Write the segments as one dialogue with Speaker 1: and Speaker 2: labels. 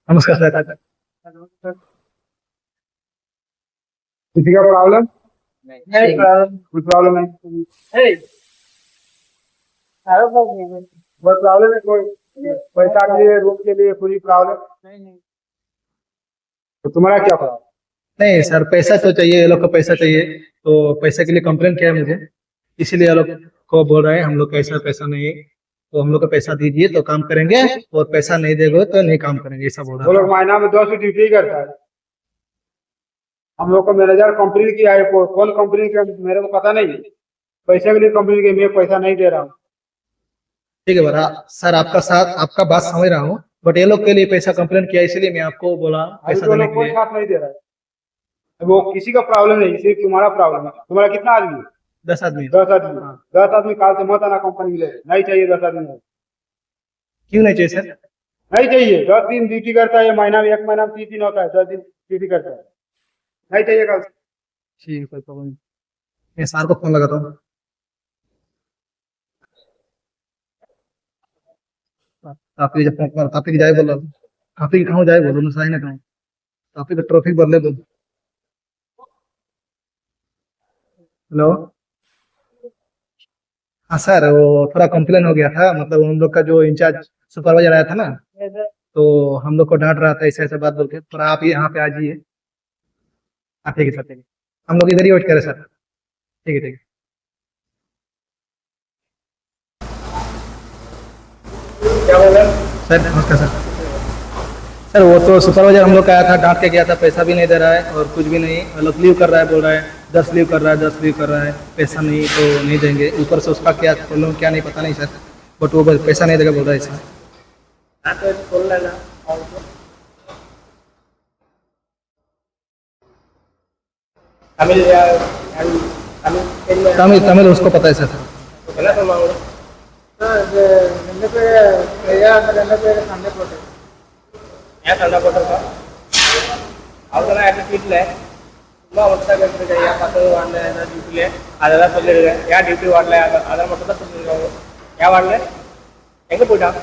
Speaker 1: नमस्कार सर।
Speaker 2: किसी का प्रॉब्लम
Speaker 3: नहीं
Speaker 2: कोई प्रॉब्लम है कोई प्रॉब्लम है कोई पैसा के लिए रूम के लिए पूरी प्रॉब्लम तो तुम्हारा क्या प्रॉब्लम
Speaker 1: नहीं सर, पैसा तो चाहिए, ये लोग को पैसा चाहिए, तो पैसे के लिए कंप्लेन किया है मुझे, इसीलिए ये लोग को बोल रहे हैं हम लोग कैसा पैसा नहीं है, तो हम लोग को पैसा दीजिए तो काम करेंगे, और पैसा नहीं देगा तो नहीं काम करेंगे, ऐसा बोल
Speaker 2: वो
Speaker 1: रहा
Speaker 2: लोग महीना में 10 ड्यूटी करता है। हम लोग को मैनेजर कंपनी की है, कौन कंपनी का मेरे को पता नहीं, पैसे के लिए कंपनी के मैं पैसा नहीं दे रहा हूँ।
Speaker 1: ठीक है बड़ा सर, आपका साथ आपका बात समझ रहा हूँ, बट ये लोग के लिए पैसा कंप्लेन किया, इसीलिए मैं आपको बोला
Speaker 2: अभी
Speaker 1: पैसा
Speaker 2: तो
Speaker 1: देने
Speaker 2: लोग
Speaker 1: के
Speaker 2: कोई
Speaker 1: लिए।
Speaker 2: साथ नहीं दे रहा है, वो किसी का प्रॉब्लम नहीं, सिर्फ तुम्हारा प्रॉब्लम है। तुम्हारा कितना आदमी है?
Speaker 1: 10 आदमी।
Speaker 2: 10 आदमी। 10 आदमी काल से मत आना कंपनी में, नहीं चाहिए 10 आदमी
Speaker 1: क्यों नहीं चाहिए सर?
Speaker 2: नहीं चाहिए। 10 दिन ड्यूटी करता है महीना में, 1 महीना में 30 दिन होता है, 10 दिन ड्यूटी करता है, नहीं चाहिए कल से।
Speaker 1: ठीक है, कोई प्रॉब्लम नहीं, मैं सर को फोन लगाता हूँ। काफी जब काफी की जाए बोलो, काफी की कहाँ जाए बोलो ना, सही ना कहाँ काफी का ट्रॉफिक बदले दो। हेलो, हाँ सर, वो थोड़ा कंप्लेन हो गया था, मतलब हम लोग का जो इंचार्ज सुपरवाइजर आया था ना, तो हम लोग को डांट रहा था ऐसे ऐसे बात बोल के, थोड़ा आप यहाँ पे आ जाइए। हाँ ठीक है सर, ठीक है, हम लोग इधर ही वेट करें सर। ठीक है, ठीक है
Speaker 2: क्या बोल रहे
Speaker 1: सर। नमस्कार सर। सर वो तो सुपरवाइजर हम लोग का आया था, डांट के गया था, पैसा भी नहीं दे रहा है और कुछ भी नहीं, मतलब लीव कर रहा है, बोल रहा है 10 लीव कर रहा है, 10 लीव कर रहा है, पैसा नहीं तो नहीं देंगे, ऊपर से उसका क्या प्रॉब्लम क्या नहीं पता नहीं सर, बट वो पैसा नहीं देगा बोल रहा है सर। तमिल तमिल उसको पता है सर।
Speaker 2: என்ன சொன்னாங்க? இது 2 பேர் 2 பேர் சண்டை போட்டு ஏன் சண்டை போட்டிருக்கோம்? அவங்களாம் யாரும் வீட்டில் சும்மா ஒருத்தா கேட்டுருக்க, ஏன் பசங்க வரல ஏதாவது டியூட்டிலே அதெல்லாம் சொல்லிடுங்க, ஏன் டியூட்டி வரல அதை மட்டும் தான் சொல்லியிருக்காங்க. ஏன் வரல, எங்கே போயிட்டான்?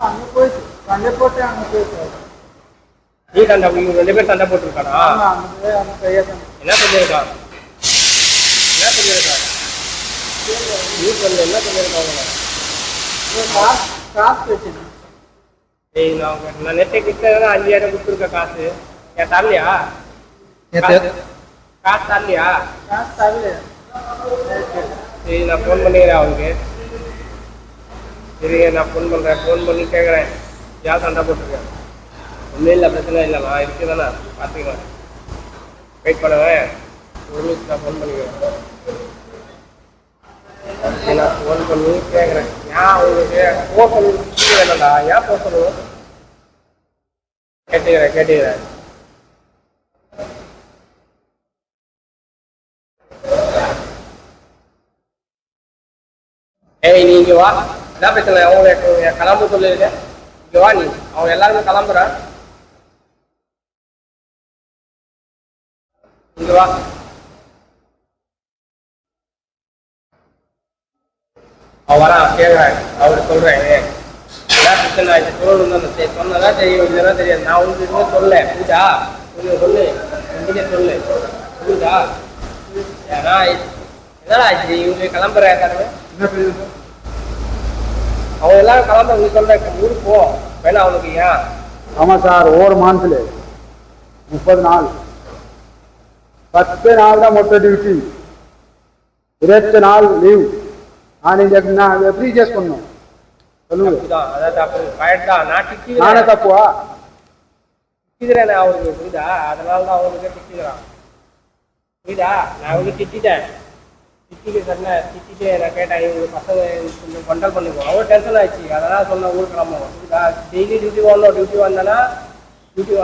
Speaker 2: அங்கே போயிட்டு சண்டை போட்டு அங்கே போயிட்டு நீ சண்டை, இவங்க 2 பேர் சண்டை போட்டிருக்கானா? என்ன சொல்லியிருக்கான்? என்ன சொல்லியிருக்கான்? நீ சொல்லு, என்ன சொல்லியிருக்காங்க? காசு வச்சுருக்கேன். ஏய், நான் நெட்டை கிட்ட 5000 கொடுத்துருக்க காசு, ஏன் தரலையா? காசு தரலையா? காசு தரலையா? சரி, நான் ஃபோன் பண்ணிக்கிறேன் அவனுக்கு. சரி, நான் ஃபோன் பண்ணுறேன், ஃபோன் பண்ணி கேட்குறேன் யார் சண்டை போட்டிருக்கேன். ஒன்றும் இல்லை, பிரச்சனை இல்லை, நான் இருக்கு தானே, பார்த்துக்கலாம். வெயிட் பண்ணுவேன், ஒரு நிமிஷம் நான் ஃபோன் பண்ணிக்கிறேன். நான் ஃபோன் பண்ணி கேட்குறேன், ஏன் அவங்களுக்கு போக சொல்லணும் வேணாண்டா, ஏன் போக சொல்லணும்? கேட்டுக்கிறேன். ஏய், நீ இங்கே வா, என்ன பிரச்சனை? அவங்கள கிளம்ப சொல்லியிருக்கேன், இங்கே வா நீ. அவங்க எல்லாருமே கிளம்புறான், இங்கே வா. அவன் வரான், கேட்குறேன், அவர் சொல்கிறேன் என்ன பிரச்சனை ஆயிடுச்சு சொல்லணும் தானே. சரி, சொன்னதான் தெரியும், இதெல்லாம் தெரியாது. நான் உங்களுக்கு இன்னும் சொல்ல புரியுதா? சொல்லு உங்ககிட்ட சொல்லு, புரியுதா? ஏன்னா என்னடா ஆச்சு, இவங்க கிளம்புற எல்லாருமே என்ன புரியுது? அவங்க எல்லாரும் கிளம்ப, நீ சொல்ற ஊருக்கு போ வேணா அவனுக்கு. ஏன்? ஆமாம் சார், ஒவ்வொரு மாதத்துல 30 நாள் 10 நாள் தான் மொத்த டியூட்டி, 20 நாள் லீவ். நான் எப்படி அட்ஜஸ்ட் பண்ணணும் சொல்லுங்க. நானே தப்புவா? திட்டுறேன் அவருக்கு, புரியுதா? அதனால தான் அவங்களுக்கு திட்டுக்கிறான், புரியுதா? நான் அவங்களுக்கு திட்டேன், திட்டிட்டு சொன்னேன், திட்டிட்டு நான் கேட்டேன், இவங்க பசங்க கொஞ்சம் கண்ட்ரோல் பண்ணிக்குவோம். அவன் டென்ஷன் ஆயிடுச்சு, அதனால சொன்ன ஊருக்கு கிளம்புவோம், புரியுதா? டெய்லி டியூட்டி வரணும், டியூட்டி வந்தேன்னா டியூட்டி